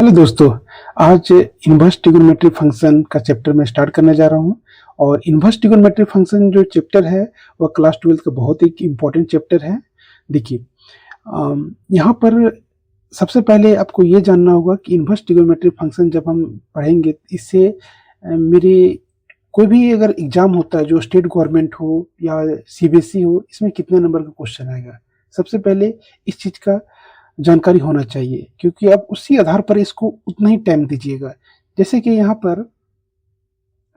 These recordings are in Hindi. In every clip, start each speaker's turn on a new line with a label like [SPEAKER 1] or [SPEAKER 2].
[SPEAKER 1] हेलो दोस्तों, आज इनवर्स ट्रिगोनोमेट्री फंक्शन का चैप्टर मैं स्टार्ट करने जा रहा हूँ। और इनवर्स ट्रिगोनोमेट्री फंक्शन जो चैप्टर है वह क्लास 12 का बहुत ही इम्पोर्टेंट चैप्टर है। देखिए, यहाँ पर सबसे पहले आपको ये जानना होगा कि इनवर्स ट्रिगोनोमेट्री फंक्शन जब हम पढ़ेंगे इससे मेरे कोई भी अगर एग्जाम होता है जो स्टेट गवर्नमेंट हो या सीबीएसई हो, इसमें कितने नंबर का क्वेश्चन आएगा। सबसे पहले इस चीज़ का जानकारी होना चाहिए, क्योंकि आप उसी आधार पर इसको उतना ही टाइम दीजिएगा। जैसे कि यहाँ पर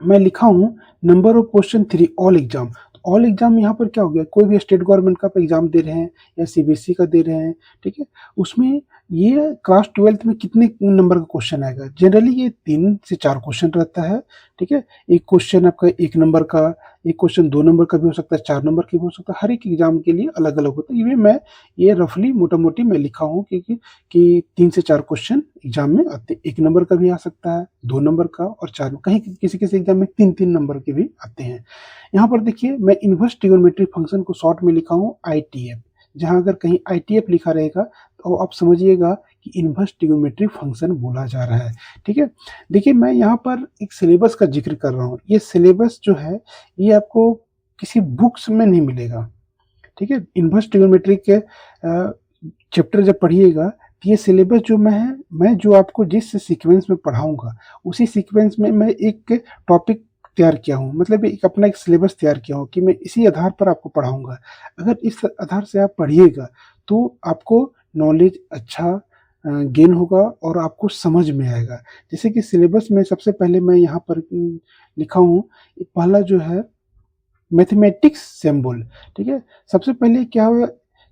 [SPEAKER 1] मैं लिखा हूँ number of question 3 all exam. तो ऑल एग्जाम यहाँ पर क्या हो गया, कोई भी स्टेट गवर्नमेंट का आप एग्जाम दे रहे हैं या सीबीएसई का दे रहे हैं, ठीक है। उसमें ये क्लास 12th में कितने नंबर का क्वेश्चन आएगा। जनरली ये 3 से 4 क्वेश्चन रहता है, ठीक है। एक क्वेश्चन आपका 1 नंबर का, एक क्वेश्चन 2 नंबर का भी हो सकता है, 4 नंबर का भी हो सकता है। हर एक एग्जाम के लिए अलग अलग होता है। ये रफली मोटा मोटी मैं लिखा हूँ कि 3 से 4 क्वेश्चन एग्जाम में आते, 1 नंबर का भी आ सकता है, 2 नंबर का और 4, कहीं किसी किसी एग्जाम में 3-3 नंबर के भी आते हैं। यहाँ पर देखिए, मैं इनवर्स ट्रिगोनोमेट्री फंक्शन को शॉर्ट में लिखा हूँ आईटीएफ। जहाँ अगर कहीं आईटीएफ लिखा रहेगा तो आप समझिएगा कि इनवर्स ट्रिगोनोमेट्री फंक्शन बोला जा रहा है, ठीक है। देखिए, मैं यहाँ पर एक सिलेबस का जिक्र कर रहा हूँ। ये सिलेबस जो है ये आपको किसी बुक्स में नहीं मिलेगा, ठीक है। इनवर्स ट्रिगोनोमेट्री के चैप्टर जब पढ़िएगा तो ये सिलेबस जो मैं जो आपको जिस सीक्वेंस में पढ़ाऊंगा उसी सीक्वेंस में मैं एक टॉपिक तैयार किया हूँ, मतलब एक अपना एक सिलेबस तैयार किया हूँ कि मैं इसी आधार पर आपको पढ़ाऊंगा। अगर इस आधार से आप पढ़िएगा तो आपको नॉलेज अच्छा गेन होगा और आपको समझ में आएगा। जैसे कि सिलेबस में सबसे पहले मैं यहाँ पर लिखा हूँ, पहला जो है मैथमेटिक्स सिंबल, ठीक है। सबसे पहले क्या हुआ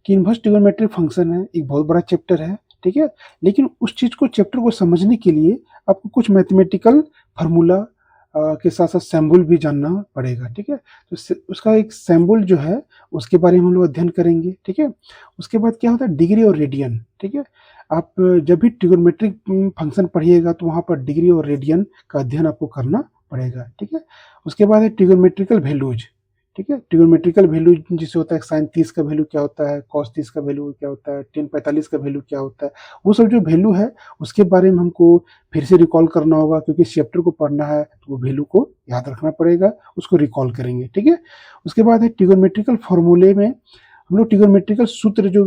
[SPEAKER 1] कि इनवर्स ट्रिगोनोमेट्री फंक्शन है, एक बहुत बड़ा चैप्टर है, ठीक है। लेकिन उस चीज़ को चैप्टर को समझने के लिए आपको कुछ मैथमेटिकल फार्मूला के साथ साथ सिंबल भी जानना पड़ेगा, ठीक है। तो उसका एक सिंबल जो है उसके बारे में हम लोग अध्ययन करेंगे, ठीक है। उसके बाद क्या होता है डिग्री और रेडियन, ठीक है। आप जब भी ट्रिगोनोमेट्रिक फंक्शन पढ़िएगा तो वहाँ पर डिग्री और रेडियन का अध्ययन आपको करना पड़ेगा, ठीक है। उसके बाद है ट्रिगोनोमेट्रिकल वैल्यूज, ठीक है। ट्रिगोनोमेट्रिकल वैल्यू जिसे होता है साइन 30 का वैल्यू क्या होता है, कॉस 30 का वैल्यू क्या होता है, टेन 45 का वैल्यू क्या होता है, वो सब जो वैल्यू है उसके बारे में हमको फिर से रिकॉल करना होगा, क्योंकि चैप्टर को पढ़ना है तो वो वैल्यू को याद रखना पड़ेगा, उसको रिकॉल करेंगे, ठीक है। उसके बाद है ट्रिगोनोमेट्रिकल फॉर्मूले में हम लोग ट्रिगोनोमेट्रिकल सूत्र जो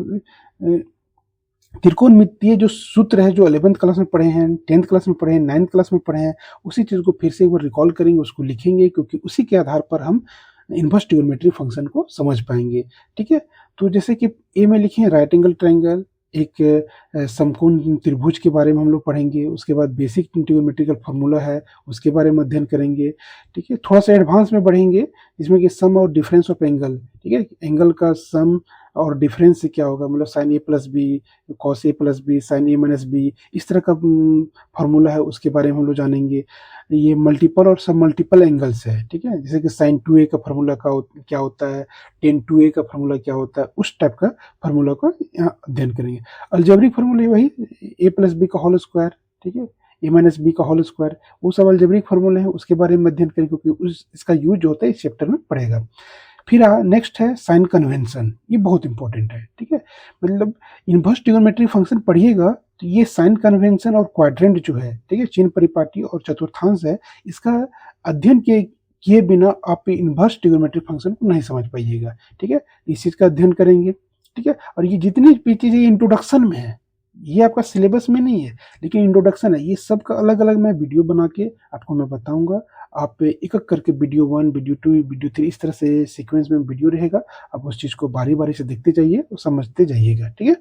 [SPEAKER 1] त्रिकोणमितीय जो सूत्र है जो 11th क्लास में पढ़े हैं, 10th क्लास में पढ़े हैं, 9th क्लास में पढ़े हैं, उसी चीज़ को फिर से एक बार रिकॉल करेंगे, उसको लिखेंगे, क्योंकि उसी के आधार पर हम इनवर्स ट्रिगोनोमेट्री फंक्शन को समझ पाएंगे, ठीक है। तो जैसे कि ए में लिखे राइट एंगल ट्रायंगल, एक समकोण त्रिभुज के बारे में हम लोग पढ़ेंगे। उसके बाद बेसिक ट्रिगोनोमेट्रिकल फार्मूला है उसके बारे में अध्ययन करेंगे, ठीक है। थोड़ा सा एडवांस में बढ़ेंगे जिसमें कि सम और डिफरेंस ऑफ एंगल, ठीक है। एंगल का सम और डिफरेंस से क्या होगा, मतलब sign A plus B, cos A plus B, sign A minus B, इस तरह का फार्मूला है उसके बारे में हम लोग जानेंगे। ये मल्टीपल और सब मल्टीपल एंगल्स है, ठीक है। जैसे कि साइन 2a का फार्मूला क्या होता है, टेन 2a का फार्मूला क्या होता है, उस टाइप का फार्मूला का यहाँ अध्ययन करेंगे। अलजेब्रिक फार्मूला वही ए प्लस बी का होल स्क्वायर, ठीक है, ए माइनस बी का होल स्क्वायर, वो सब अलजेब्रिक फार्मूले हैं, उसके बारे में अध्ययन करेंगे, क्योंकि इसका यूज जो होता है इस चैप्टर में पड़ेगा। फिर नेक्स्ट है साइन कन्वेंशन, ये बहुत इंपॉर्टेंट है, ठीक है। मतलब इनवर्स ट्रिगोनोमेट्री फंक्शन पढ़िएगा तो ये साइन कन्वेंशन और क्वाड्रेंट जो है, ठीक है, चिन्ह परिपाटी और चतुर्थांश है, इसका अध्ययन किए बिना आप इनवर्स ट्रिगोनोमेट्री फंक्शन को नहीं समझ पाइएगा, ठीक है। इस चीज़ का अध्ययन करेंगे, ठीक है। और ये जितनी भी चीज़ें इंट्रोडक्शन में है, ये आपका सिलेबस में नहीं है, लेकिन इंट्रोडक्शन है, ये सब का अलग अलग मैं वीडियो बना के आपको मैं बताऊंगा। आप एक एक करके वीडियो 1, वीडियो 2, वीडियो 3 इस तरह से सीक्वेंस में वीडियो रहेगा, आप उस चीज़ को बारी बारी से देखते जाइए और समझते जाइएगा, ठीक है।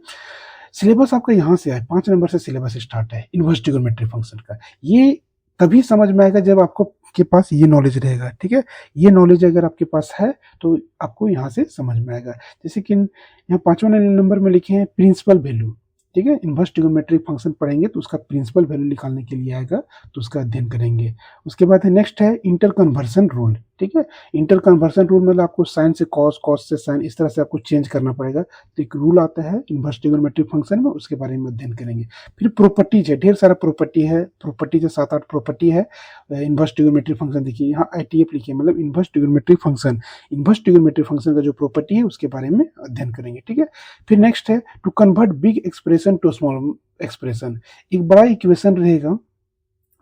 [SPEAKER 1] सिलेबस आपका यहाँ से है, 5 नंबर से सिलेबस स्टार्ट है इनवर्स ट्रिगोनोमेट्री फंक्शन का। ये तभी समझ में आएगा जब आपको के पास ये नॉलेज रहेगा, ठीक है। ये नॉलेज अगर आपके पास है तो आपको यहाँ से समझ में आएगा। जैसे कि यहाँ 5वें नंबर में लिखे हैं प्रिंसिपल वैल्यू, ठीक है। इनवर्स ट्रिगोनोमेट्रिक फंक्शन पढ़ेंगे तो उसका प्रिंसिपल वैल्यू निकालने के लिए आएगा, तो उसका अध्ययन करेंगे। उसके बाद है नेक्स्ट है इंटर कन्वर्सन रूल, ठीक है। इंटर कन्वर्सन रूल मतलब आपको साइन से कॉस, कॉस से साइन, इस तरह से आपको चेंज करना पड़ेगा। तो एक रूल आता है इन्वर्स ट्रिग्नोमेट्रिक फंक्शन में, उसके बारे में अध्ययन करेंगे। फिर प्रॉपर्टीज है, ढेर सारा प्रॉपर्टी है, प्रॉपर्टीज है 7-8 प्रॉपर्टी है इन्वर्स ट्रिग्नोमेट्रिक फंक्शन। देखिए यहाँ ITF लिखिए, मतलब inverse trigonometric function, inverse trigonometric function का जो प्रॉपर्टी है उसके बारे में अध्ययन करेंगे, ठीक है। फिर नेक्स्ट है to convert big expression to small expression. एक बड़ा इक्वेशन रहेगा,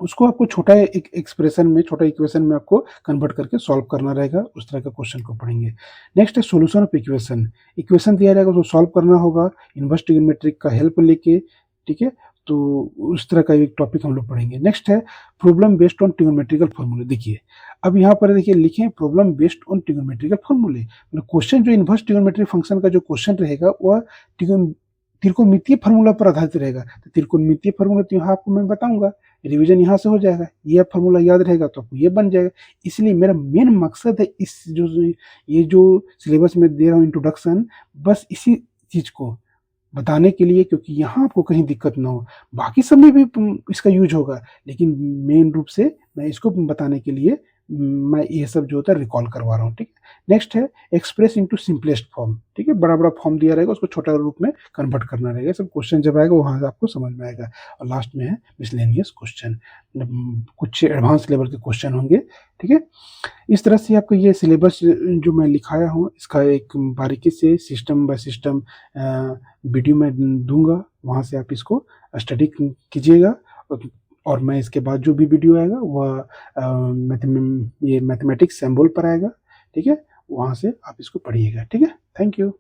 [SPEAKER 1] उसको आपको छोटा एक एक्सप्रेशन में, छोटा इक्वेशन में आपको कन्वर्ट करके सॉल्व करना रहेगा, उस तरह का क्वेश्चन को पढ़ेंगे। नेक्स्ट है सॉल्यूशन ऑफ इक्वेशन। इक्वेशन दिया रहेगा उसको सॉल्व करना होगा इन्वर्स ट्रिग्नोमेट्रिक का हेल्प लेके, ठीक है। तो उस तरह का एक टॉपिक हम लोग पढ़ेंगे। नेक्स्ट है प्रॉब्लम बेस्ड ऑन ट्रिग्नोमेट्रिकल फॉर्मूले। देखिए अब यहाँ पर देखिए लिखे प्रॉब्लम बेस्ड ऑन ट्रिग्नोमेट्रिकल फॉर्मूले, मतलब क्वेश्चन जो इन्वर्स ट्रिग्नोमेट्रिक फंक्शन का जो क्वेश्चन रहेगा वह त्रिकोणमितीय फार्मूला पर आधारित रहेगा। तो त्रिकोणमितीय फार्मूला तो यहाँ आपको मैं बताऊंगा, रिवीजन यहाँ से हो जाएगा, ये फार्मूला याद रहेगा तो आपको ये बन जाएगा। इसलिए मेरा मेन मकसद है इस जो ये जो सिलेबस में दे रहा हूँ इंट्रोडक्शन, बस इसी चीज को बताने के लिए, क्योंकि यहाँ आपको कहीं दिक्कत ना हो। बाकी सब में भी इसका यूज होगा, लेकिन मेन रूप से मैं इसको बताने के लिए मैं ये सब जो होता है रिकॉल करवा रहा हूँ, ठीक है। नेक्स्ट है एक्सप्रेस इनटू सिंपलेस्ट फॉर्म, ठीक है। बड़ा बड़ा फॉर्म दिया रहेगा, उसको छोटा रूप में कन्वर्ट करना रहेगा। सब क्वेश्चन जब आएगा वहाँ से आपको समझ में आएगा। और लास्ट में है मिसलेनियस क्वेश्चन, कुछ एडवांस लेवल के क्वेश्चन होंगे, ठीक है। इस तरह से आपको ये सिलेबस जो मैं लिखाया हूँ इसका एक बारीकी से सिस्टम बाय सिस्टम वीडियो में दूंगा, वहाँ से आप इसको स्टडी कीजिएगा। और मैं इसके बाद जो भी वीडियो आएगा वह ये मैथमेटिक्स सिंबल पर आएगा, ठीक है। वहाँ से आप इसको पढ़िएगा, ठीक है। Thank you.